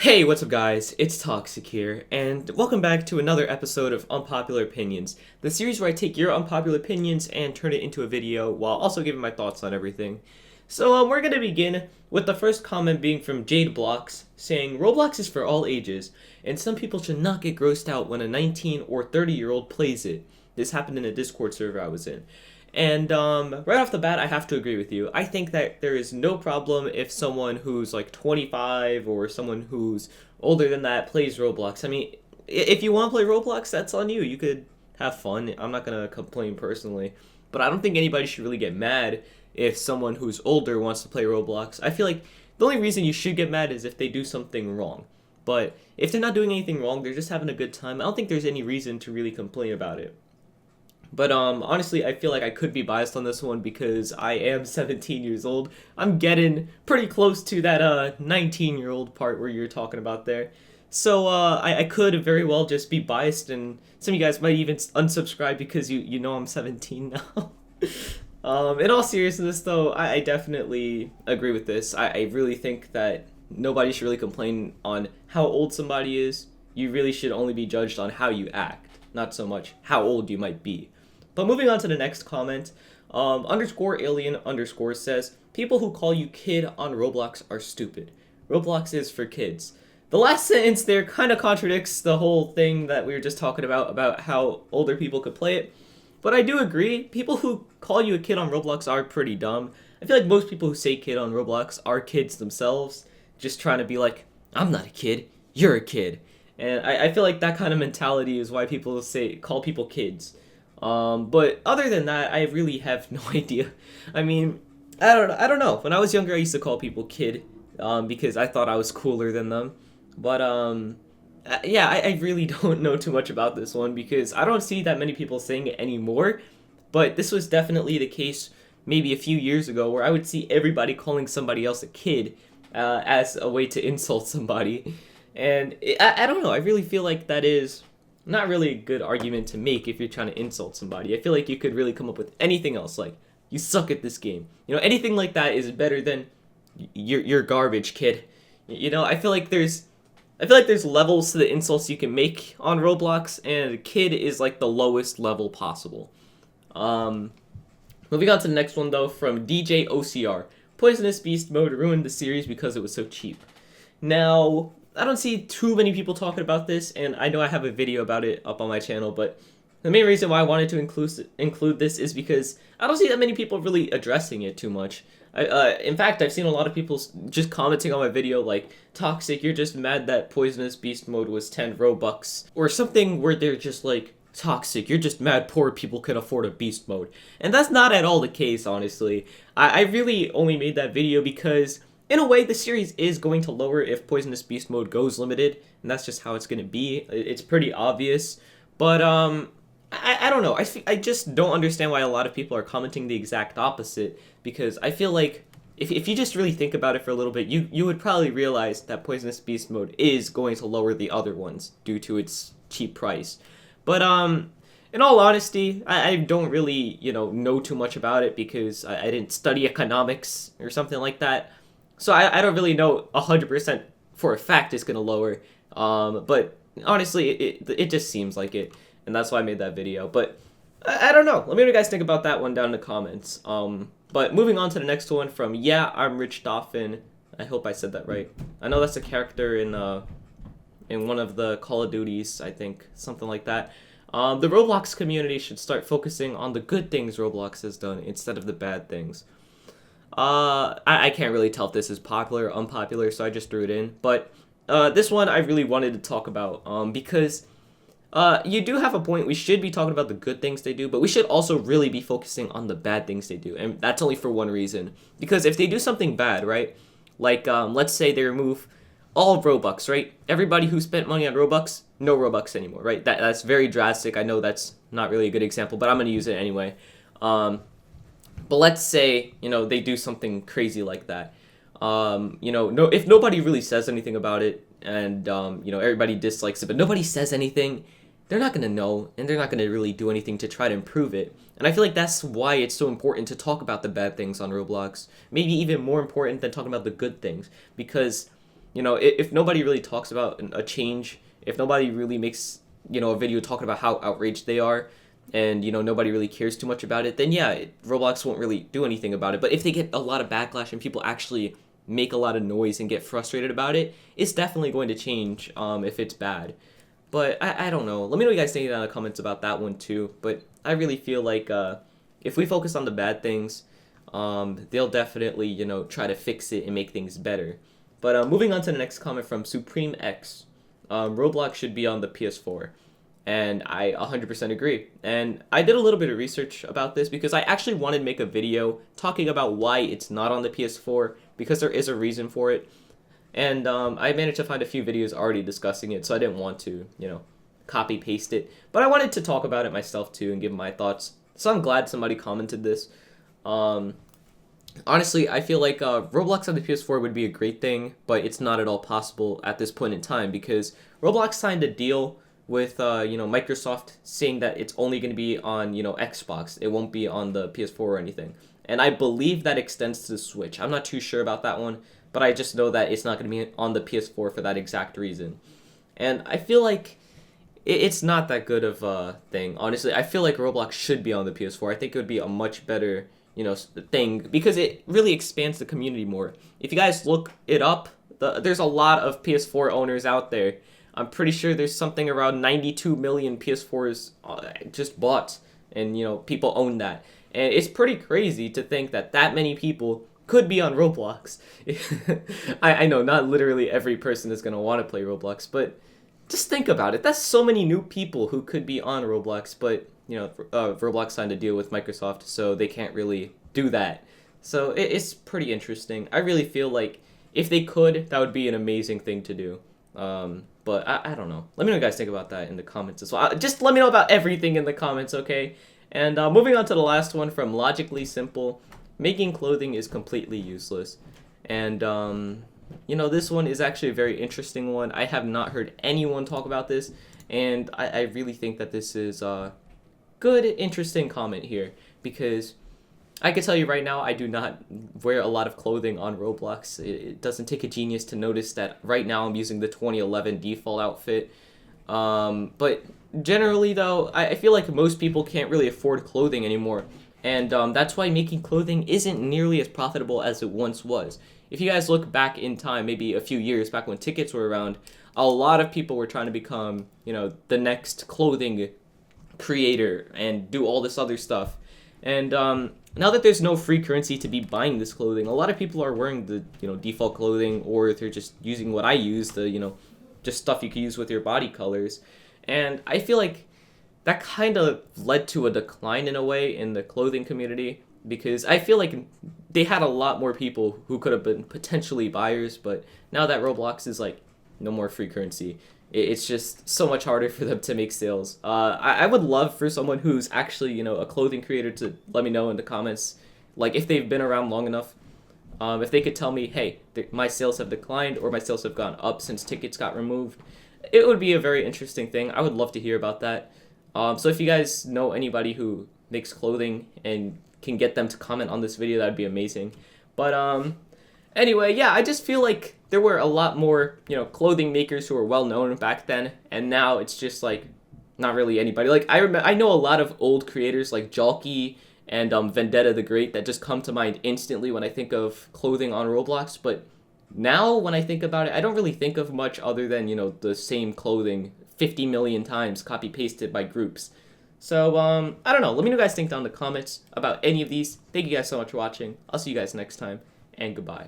Hey, what's up guys? It's Toxic here, and welcome back to another episode of Unpopular Opinions, the series where I take your unpopular opinions and turn it into a video while also giving my thoughts on everything. So we're gonna begin with the first comment being from JadeBlocks, saying, Roblox is for all ages, and some people should not get grossed out when a 19 or 30-year-old plays it. This happened in a Discord server I was in. And right off the bat, I have to agree with you. I think that there is no problem if someone who's like 25 or someone who's older than that plays Roblox. I mean, if you want to play Roblox, that's on you. You could have fun. I'm not going to complain personally. But I don't think anybody should really get mad if someone who's older wants to play Roblox. I feel like the only reason you should get mad is if they do something wrong. But if they're not doing anything wrong, they're just having a good time, I don't think there's any reason to really complain about it. But honestly, I feel like I could be biased on this one because I am 17 years old. I'm getting pretty close to that 19-year-old part where you're talking about there. So I could very well just be biased, and some of you guys might even unsubscribe because you know I'm 17 now. In all seriousness, though, I definitely agree with this. I really think that nobody should really complain on how old somebody is. You really should only be judged on how you act, not so much how old you might be. But moving on to the next comment, _alien_ says, people who call you kid on Roblox are stupid. Roblox is for kids. The last sentence there kind of contradicts the whole thing that we were just talking about how older people could play it. But I do agree, people who call you a kid on Roblox are pretty dumb. I feel like most people who say kid on Roblox are kids themselves, just trying to be like, I'm not a kid, you're a kid. And I feel like that kind of mentality is why people call people kids. But other than that, I really have no idea. I mean, I don't know. When I was younger, I used to call people kid, because I thought I was cooler than them. But, yeah, I really don't know too much about this one because I don't see that many people saying it anymore. But this was definitely the case maybe a few years ago where I would see everybody calling somebody else a kid, as a way to insult somebody. And I don't know, I really feel like that is not really a good argument to make if you're trying to insult somebody. I feel like you could really come up with anything else, like, you suck at this game. You know, anything like that is better than, you're garbage, kid. You know, I feel like there's levels to the insults you can make on Roblox, and kid is like the lowest level possible. Moving on to the next one, though, from DJ OCR. Poisonous Beast mode ruined the series because it was so cheap. Now, I don't see too many people talking about this, and I know I have a video about it up on my channel, but the main reason why I wanted to include this is because I don't see that many people really addressing it too much. In fact, I've seen a lot of people just commenting on my video like, Toxic, you're just mad that Poisonous Beast mode was 10 Robux, or something where they're just like, Toxic, you're just mad poor people can afford a beast mode. And that's not at all the case, honestly. I really only made that video because in a way, the series is going to lower if Poisonous Beast mode goes limited, and that's just how it's going to be. It's pretty obvious, but I don't know. I just don't understand why a lot of people are commenting the exact opposite, because I feel like if you just really think about it for a little bit, you would probably realize that Poisonous Beast mode is going to lower the other ones due to its cheap price. But in all honesty, I don't really, know too much about it because I didn't study economics or something like that. So I don't really know 100% for a fact it's going to lower, but honestly, it just seems like it, and that's why I made that video. But I don't know. Let me know what you guys think about that one down in the comments. But moving on to the next one from Yeah, I'm Rich Dolphin. I hope I said that right. I know that's a character in one of the Call of Duties, I think, something like that. The Roblox community should start focusing on the good things Roblox has done instead of the bad things. I can't really tell if this is popular or unpopular, so I just threw it in. But this one I really wanted to talk about because you do have a point. We should be talking about the good things they do, but we should also really be focusing on the bad things they do. And that's only for one reason. Because if they do something bad, right? Like, let's say they remove all Robux, right? Everybody who spent money on Robux, no Robux anymore, right? That's very drastic. I know that's not really a good example, but I'm going to use it anyway. But let's say, they do something crazy like that. If nobody really says anything about it and, everybody dislikes it, but nobody says anything, they're not going to know, and they're not going to really do anything to try to improve it. And I feel like that's why it's so important to talk about the bad things on Roblox. Maybe even more important than talking about the good things. Because, you know, if nobody really talks about a change, if nobody really makes, you know, a video talking about how outraged they are, and, you know, nobody really cares too much about it, then yeah, Roblox won't really do anything about it. But if they get a lot of backlash and people actually make a lot of noise and get frustrated about it, it's definitely going to change if it's bad. But I don't know. Let me know what you guys think in the comments about that one too. But I really feel like if we focus on the bad things, they'll definitely, you know, try to fix it and make things better. But moving on to the next comment from Supreme X. Roblox should be on the PS4. And I 100% agree. And I did a little bit of research about this because I actually wanted to make a video talking about why it's not on the PS4, because there is a reason for it. And I managed to find a few videos already discussing it, so I didn't want to, you know, copy paste it. But I wanted to talk about it myself too and give my thoughts. So I'm glad somebody commented this. Honestly, I feel like Roblox on the PS4 would be a great thing, but it's not at all possible at this point in time because Roblox signed a deal with you know, Microsoft saying that it's only going to be on, you know, Xbox. It won't be on the PS4 or anything. And I believe that extends to the Switch. I'm not too sure about that one, but I just know that it's not going to be on the PS4 for that exact reason. And I feel like it's not that good of a thing. Honestly, I feel like Roblox should be on the PS4. I think it would be a much better, you know, thing because it really expands the community more. If you guys look it up, there's a lot of PS4 owners out there. I'm pretty sure there's something around 92 million PS4s just bought, and, you know, people own that. And it's pretty crazy to think that that many people could be on Roblox. I know not literally every person is going to want to play Roblox, but just think about it. That's so many new people who could be on Roblox, but, you know, Roblox signed a deal with Microsoft, so they can't really do that. So it's pretty interesting. I really feel like if they could, that would be an amazing thing to do. But I don't know. Let me know what you guys think about that in the comments as well. Just let me know about everything in the comments, okay? And moving on to the last one from Logically Simple. Making clothing is completely useless. And, you know, this one is actually a very interesting one. I have not heard anyone talk about this. And I really think that this is a good, interesting comment here. Because I can tell you right now, I do not wear a lot of clothing on Roblox. It doesn't take a genius to notice that right now I'm using the 2011 default outfit. But generally, though, I feel like most people can't really afford clothing anymore. And that's why making clothing isn't nearly as profitable as it once was. If you guys look back in time, maybe a few years back when tickets were around, a lot of people were trying to become, you know, the next clothing creator and do all this other stuff. And now that there's no free currency to be buying this clothing, a lot of people are wearing the, you know, default clothing, or they're just using what I use, the, you know, just stuff you can use with your body colors. And I feel like that kind of led to a decline in a way in the clothing community, because I feel like they had a lot more people who could have been potentially buyers, but now that Roblox is like no more free currency, it's just so much harder for them to make sales. I would love for someone who's actually, you know, a clothing creator to let me know in the comments, like if they've been around long enough, if they could tell me, hey, my sales have declined or my sales have gone up since tickets got removed. It would be a very interesting thing. I would love to hear about that. So if you guys know anybody who makes clothing and can get them to comment on this video, that'd be amazing. But anyway, yeah, I just feel like there were a lot more, you know, clothing makers who were well known back then, and now it's just like not really anybody. Like I know a lot of old creators like Jalky and Vendetta the Great that just come to mind instantly when I think of clothing on Roblox, but now when I think about it, I don't really think of much other than, you know, the same clothing 50 million times copy pasted by groups. So I don't know. Let me know what you guys think down in the comments about any of these. Thank you guys so much for watching. I'll see you guys next time, and goodbye.